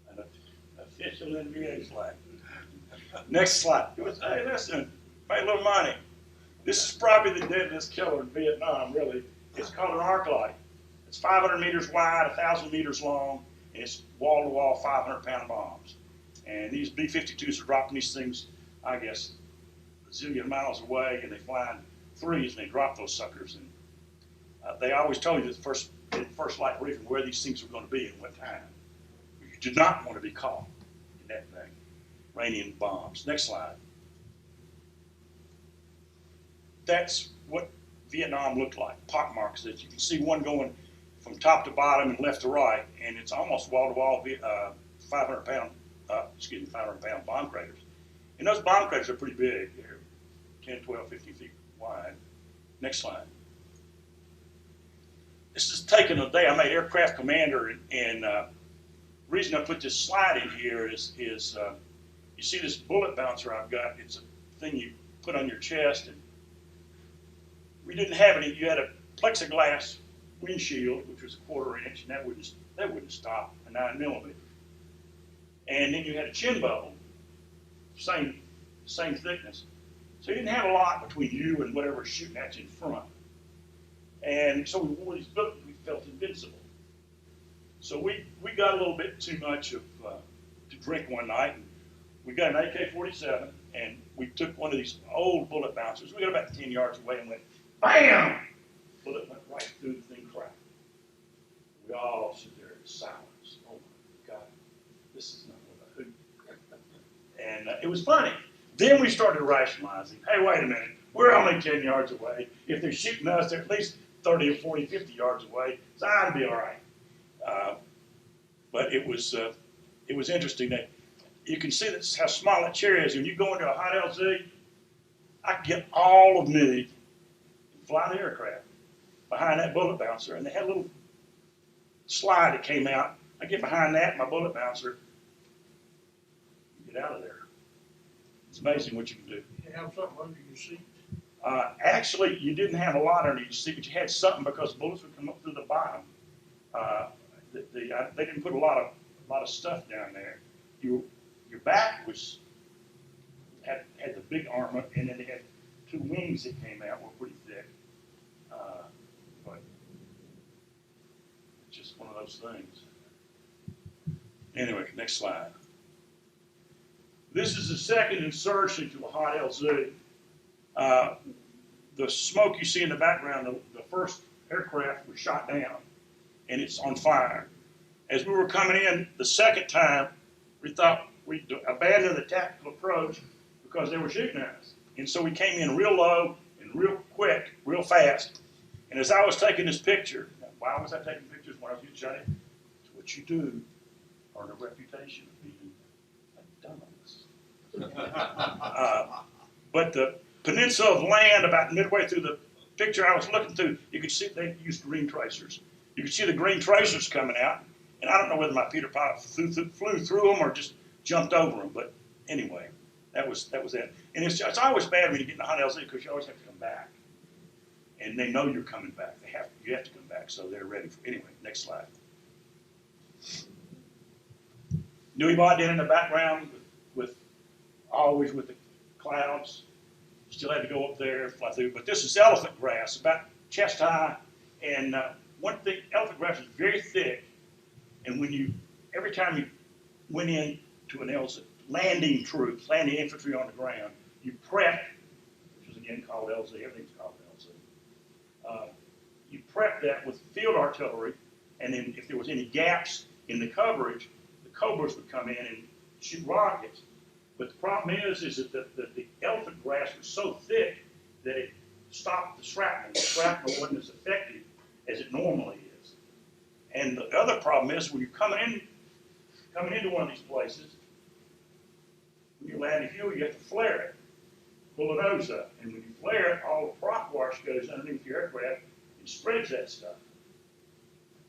And a Official NBA flag. Next slide. Hey, listen, made a little money. This is probably the deadliest killer in Vietnam, really. It's called an arc light. It's 500 meters wide, 1,000 meters long, and it's wall-to-wall 500-pound bombs. And these B-52s are dropping these things, I guess, a zillion miles away, and they fly in threes, and they drop those suckers. And they always tell you that the first light briefing where these things were going to be and what time. You did not want to be caught in that thing. Raining bombs. Next slide. That's what Vietnam looked like, pockmarks that you can see one going from top to bottom and left to right, and it's almost wall-to-wall 500-pound bomb craters. And those bomb craters are pretty big. They're 10, 12, 15 feet wide. Next slide. This is taken a day. I made aircraft commander, and the reason I put this slide in here is you see this bullet bouncer I've got. It's a thing you put on your chest, and we didn't have any. You had a plexiglass windshield, which was a 1/4 inch, and that wouldn't stop a 9mm. And then you had a chin bubble, same thickness. So you didn't have a lot between you and whatever's shooting at you in front. And so we wore these boots. We felt invincible. So we got a little bit too much to drink one night, and we got an AK-47, and we took one of these old bullet bouncers. We got about 10 yards away and went, bam! Bullet went right through the thing, cracked. We all stood there in silence. Oh my God, this is not what I hooped. And it was funny. Then we started rationalizing. Hey, wait a minute. We're only 10 yards away. If they're shooting us, they're at least 30 or 40, 50 yards away. So I'd be all right. But it was interesting that you can see that's how small that chair is. When you go into a hot LZ, I could get all of me and fly the aircraft behind that bullet bouncer. And they had a little slide that came out. I get behind that, my bullet bouncer, get out of there. It's amazing what you can do. You have something under your seat? Actually, you didn't have a lot under your seat, but you had something because bullets would come up through the bottom. They didn't put a lot of stuff down there. Your back had the big armor, and then they had two wings that came out, were pretty thick. But it's just one of those things. Anyway, next slide. This is the second insertion to a hot LZ. The smoke you see in the background, the first aircraft was shot down, and it's on fire. As we were coming in the second time, we thought we'd abandon the tactical approach because they were shooting at us. And so we came in real low and real quick, real fast. And as I was taking this picture, why was I taking pictures when I was getting shot at? It's what you do, earn a reputation of being a dumbass. But the peninsula of land about midway through the picture I was looking through, you could see they used green tracers. You could see the green tracers coming out, and I don't know whether my Peter pilot flew through them or just jumped over them, but anyway, that was it. And it's always bad when you get in a hot LZ because you always have to come back, and they know you're coming back. You have to come back, so they're ready for. Anyway, next slide. Nui Ba in the background always with the clouds. Still had to go up there and fly through. But this is elephant grass, about chest high. And one thing, elephant grass is very thick. And every time you went into an LZ, landing troops, landing infantry on the ground, you prep, which is again called LZ, everything's called LZ. You prep that with field artillery, and then if there was any gaps in the coverage, the Cobras would come in and shoot rockets. But the problem is that the elephant grass was so thick that it stopped the shrapnel. The shrapnel wasn't as effective as it normally is. And the other problem is when you're coming into one of these places, when you're landing fuel, you have to flare it, pull the nose up. And when you flare it, all the prop wash goes underneath your aircraft and spreads that stuff.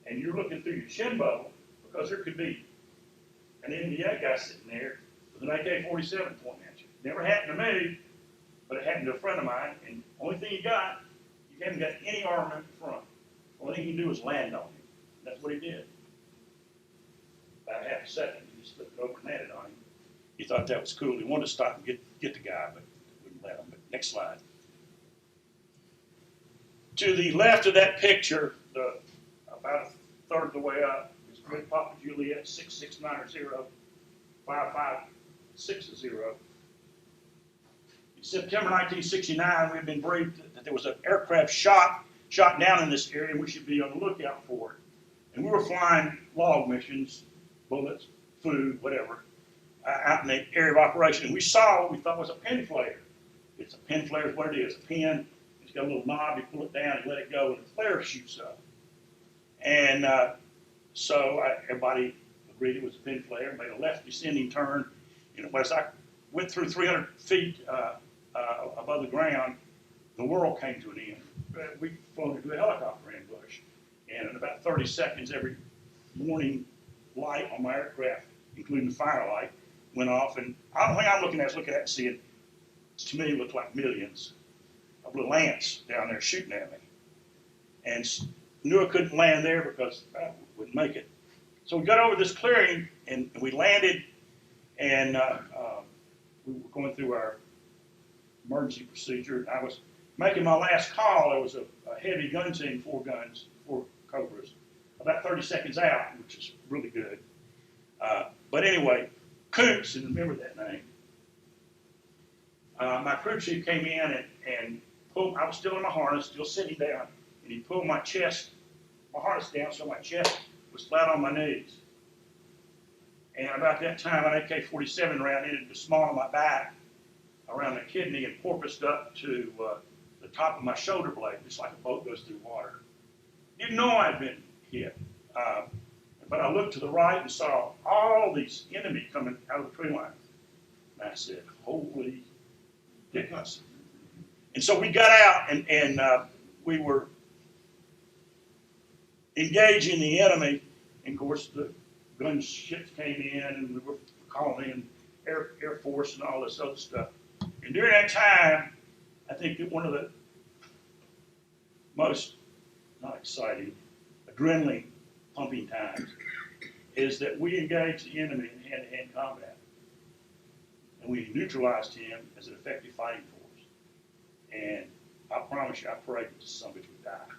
And you're looking through your chin bubble because there could be an NBA guy sitting there with an AK-47 pointing at you. Never happened to me, but it happened to a friend of mine, and the only thing you haven't got any armament in front. The only thing you can do is land on him. That's what he did. About half a second, he just looked over and landed on him. He thought that was cool. He wanted to stop and get the guy, but wouldn't let him. But next slide. To the left of that picture, about a third of the way up, is Great Papa Juliet 6690 5560. In September 1969, we had been briefed that there was an aircraft shot down in this area, and we should be on the lookout for it. And we were flying log missions, bullets, food, whatever, out in the area of operation. And we saw what we thought was a pin flare. It's a pin flare is what it is, a pin. It's got a little knob, you pull it down and let it go, and the flare shoots up. And everybody agreed it was a pin flare, made a left descending turn. And as I went through 300 feet above the ground, the world came to an end. We floated to a helicopter ambush. And in about 30 seconds, every morning light on my aircraft, including the fire light, went off. And the only thing I'm looking at is looking at it and seeing, to me, it looked like millions of little ants down there shooting at me. And knew I couldn't land there because I wouldn't make it. So we got over this clearing, and we landed, and we were going through our emergency procedure. I was making my last call. There was a heavy gun team, 4 Cobras, about 30 seconds out, which is really good. But anyway, Coots, and remember that name, my crew chief came in and pulled. I was still in my harness, still sitting down, and he pulled my harness down so my chest was flat on my knees. And about that time, an AK-47 round entered the small of my back, around the kidney, and porpoised up to the top of my shoulder blade, just like a boat goes through water. Didn't know I'd been hit. But I looked to the right and saw all these enemy coming out of the tree line. And I said, holy dickens. And so we got out, and we were engaging the enemy. And of course, the gunships came in, and we were calling in Air Force and all this other stuff. And during that time, I think that one of the most, not exciting, adrenaline pumping times is that we engaged the enemy in hand-to-hand combat. And we neutralized him as an effective fighting force. And I promise you, I prayed that somebody would die,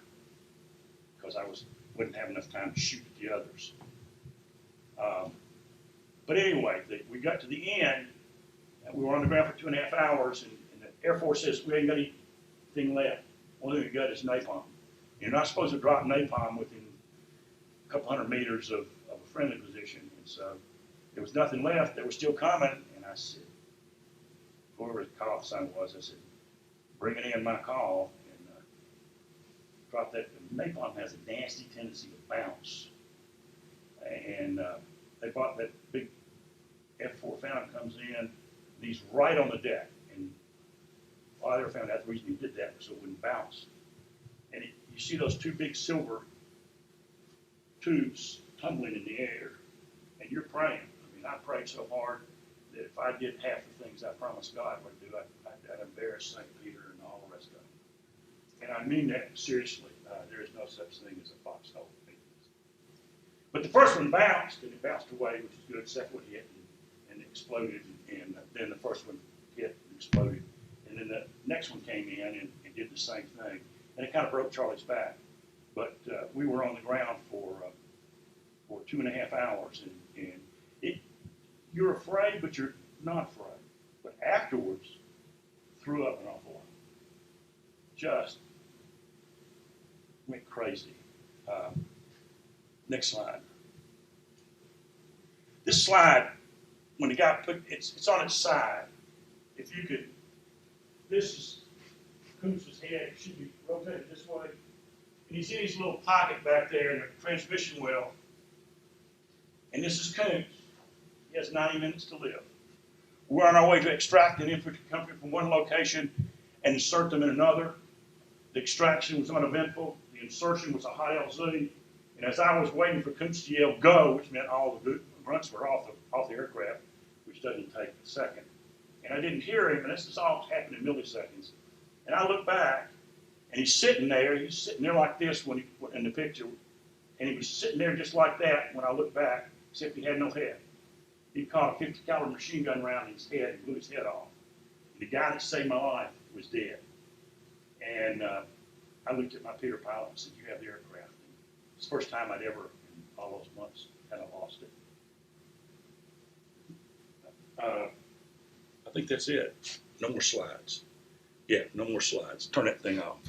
because I wouldn't have enough time to shoot at the others. But anyway, we got to the end, and we were on the ground for 2.5 hours, and the Air Force says, we ain't got anything left. Only thing we got is napalm. You're not supposed to drop napalm within a couple hundred meters of a friendly position. And so there was nothing left. They were still coming. And I said, whoever the call sign was, I said, bring it in my call. And drop that. Napalm has a nasty tendency to bounce. And they brought that big F4 Fountain comes in, and he's right on the deck. And all I ever found out the reason he did that was so it wouldn't bounce. And you see those 2 big silver tubes tumbling in the air, and you're praying. I mean, I prayed so hard that if I did half the things I promised God I would do, I'd embarrass St. Peter and all the rest of them. And I mean that seriously. There is no such thing as a foxhole. But the first one bounced, and it bounced away, which is good. Second one hit and exploded, and then the first one hit and exploded. And then the next one came in and did the same thing. And it kind of broke Charlie's back. But we were on the ground for 2.5 hours. And you're afraid, but you're not afraid. But afterwards, threw up an awful lot. Just went crazy. Next slide. This slide, when the guy put it's on its side. If you could, this is Coots' head. It should be rotated this way. And he's in his little pocket back there in the transmission well. And this is Coots. He has 90 minutes to live. We're on our way to extract an infantry company from one location and insert them in another. The extraction was uneventful. The insertion was a high LZ. And as I was waiting for Coots to yell, go, which meant all the grunts were off the aircraft, which doesn't take a second. And I didn't hear him, and this is all happened in milliseconds. And I look back, and he's sitting there like this in the picture. And he was sitting there just like that when I looked back, except he had no head. He caught a 50 caliber machine gun round in his head and blew his head off. And the guy that saved my life was dead. And I looked at my Peter pilot and said, "You have the aircraft." It's the first time I'd ever, in all those months, had I lost it. I think that's it. No more slides. Yeah, no more slides. Turn that thing off.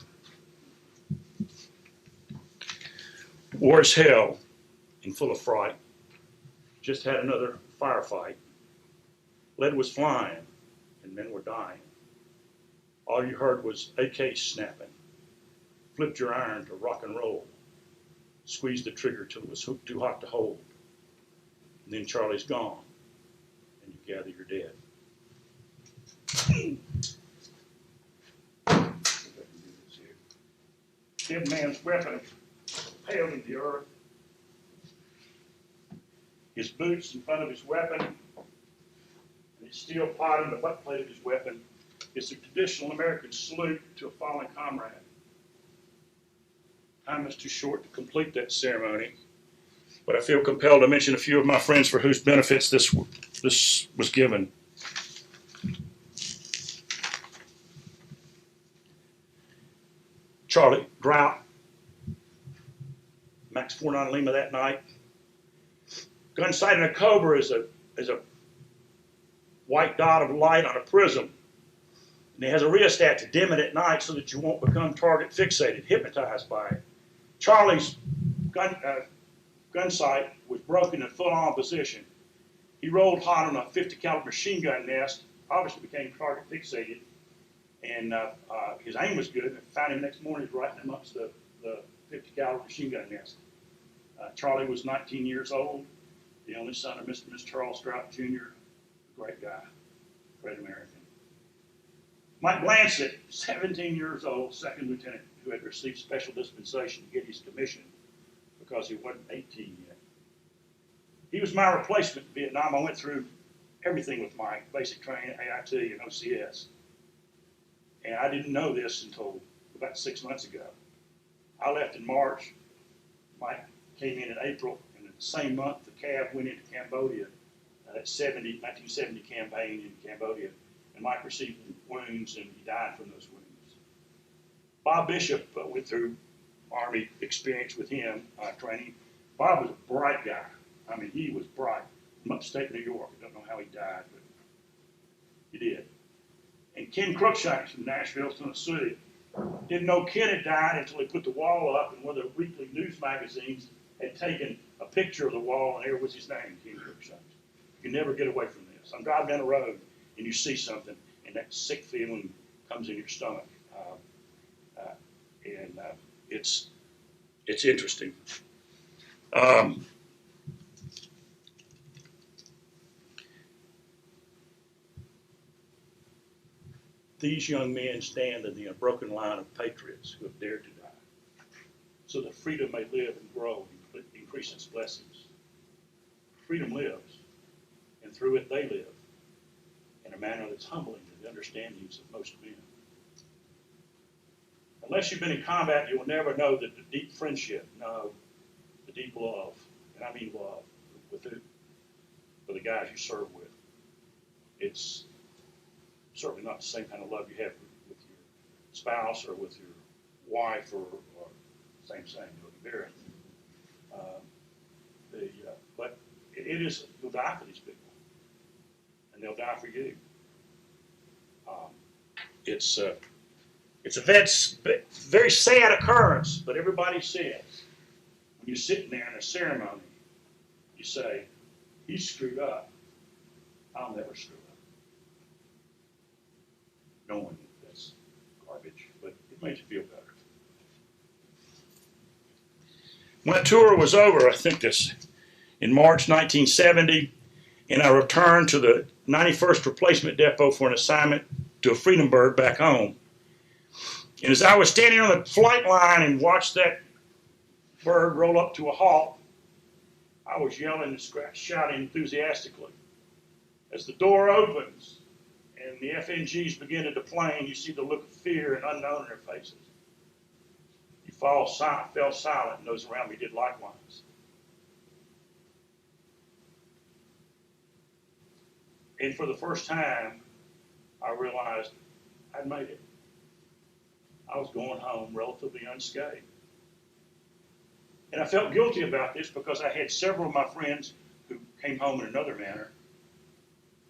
War is hell and full of fright. Just had another firefight. Lead was flying and men were dying. All you heard was AK snapping. Flipped your iron to rock and roll. Squeezed the trigger till it was too hot to hold. And then Charlie's gone and you gather your dead. Dead man's weapon paled in the earth. His boots in front of his weapon, and his steel pot in the butt plate of his weapon is a traditional American salute to a fallen comrade. Time is too short to complete that ceremony, but I feel compelled to mention a few of my friends for whose benefits this was given. Charlie, drought. Max 49 Lima that night. Gun sight in a Cobra is a white dot of light on a prism. And it has a rheostat to dim it at night so that you won't become target fixated, hypnotized by it. Charlie's gun sight was broken in full-on position. He rolled hot on a 50 caliber machine gun nest, obviously became target fixated, and his aim was good. I found him next morning right amongst the 50 caliber machine gun nest. Charlie was 19 years old, the only son of Mr. and Miss Charles Strout Jr., a great guy, great American. Mike Blancett, 17 years old, second lieutenant, who had received special dispensation to get his commission because he wasn't 18 yet. He was my replacement in Vietnam. I went through everything with Mike, basic training, AIT, and OCS. And I didn't know this until about 6 months ago. I left in March. Mike came in April, and in the same month, the Cav went into Cambodia, that 1970 campaign in Cambodia, and Mike received wounds, and he died from those wounds. Bob Bishop went through Army experience with him, training. Bob was a bright guy. I mean, he was bright. From upstate New York. I don't know how he died, but he did. And Ken Cruikshanks from Nashville, Tennessee. Didn't know Ken had died until he put the wall up, and one of the weekly news magazines had taken a picture of the wall, and there was his name, Ken Cruikshanks. You can never get away from this. I'm driving down the road, and you see something, and that sick feeling comes in your stomach. It's interesting. These young men stand in the unbroken line of patriots who have dared to die, so that freedom may live and grow and increase its blessings. Freedom lives, and through it they live, in a manner that's humbling to the understandings of most men. Unless you've been in combat, you will never know that the deep friendship, no, the deep love, and I mean love, with for the guys you serve with. It's certainly not the same kind of love you have with your spouse or with your wife or same, you'll be married. But it is, you'll die for these people, and they'll die for you. It's a very sad occurrence, but everybody says, when you're sitting there in a ceremony, you say, he screwed up, I'll never screw up. Knowing that's garbage, but it makes you feel better. My tour was over, I think this, in March 1970, and I returned to the 91st Replacement Depot for an assignment to a Freedom Bird back home. And as I was standing on the flight line and watched that bird roll up to a halt, I was yelling and shouting enthusiastically. As the door opens and the FNGs begin to deplane, you see the look of fear and unknown in their faces. You fell silent, and those around me did likewise. And for the first time, I realized I'd made it. I was going home relatively unscathed. And I felt guilty about this because I had several of my friends who came home in another manner,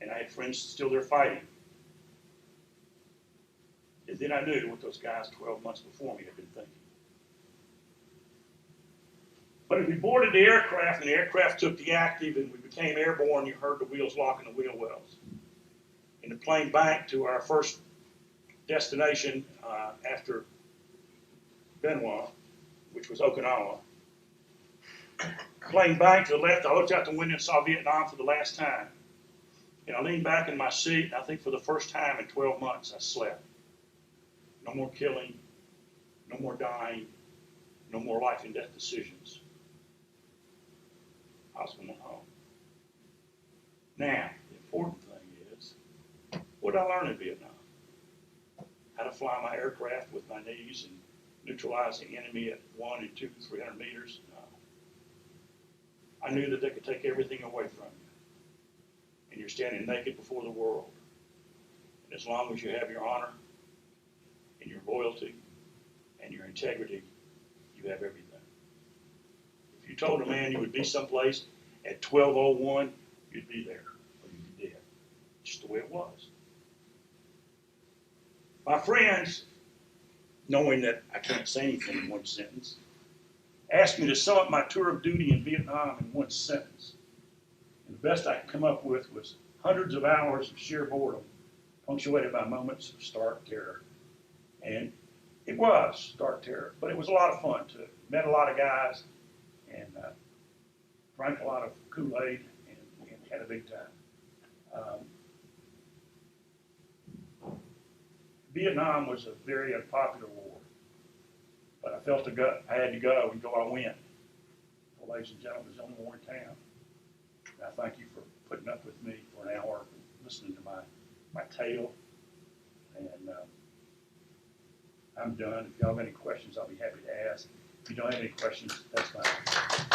and I had friends still there fighting. And then I knew what those guys 12 months before me had been thinking. But as we boarded the aircraft, and the aircraft took the active, and we became airborne, you heard the wheels locking the wheel wells. And the plane banked to our first destination after Benoit, which was Okinawa. Plane banked to the left. I looked out the window and saw Vietnam for the last time. And I leaned back in my seat, and I think for the first time in 12 months, I slept. No more killing, no more dying, no more life and death decisions. I was going home. Now, the important thing is, what did I learn in Vietnam? How to fly my aircraft with my knees and neutralize the enemy at 1 and 2, 300 meters? No. I knew that they could take everything away from you. And you're standing naked before the world. And as long as you have your honor and your loyalty and your integrity, you have everything. If you told a man you would be someplace at 12:01, you'd be there, or you'd be dead. Just the way it was. My friends, knowing that I can't say anything in one sentence, asked me to sum up my tour of duty in Vietnam in one sentence. And the best I could come up with was hundreds of hours of sheer boredom, punctuated by moments of stark terror. And it was stark terror, but it was a lot of fun too. Met a lot of guys, and drank a lot of Kool-Aid, and had a big time. Vietnam was a very unpopular war, but I felt I had to go, and go I went. Well, ladies and gentlemen, it's the only war in town. And I thank you for putting up with me for an hour, listening to my tale, and I'm done. If y'all have any questions, I'll be happy to ask. If you don't have any questions, that's fine.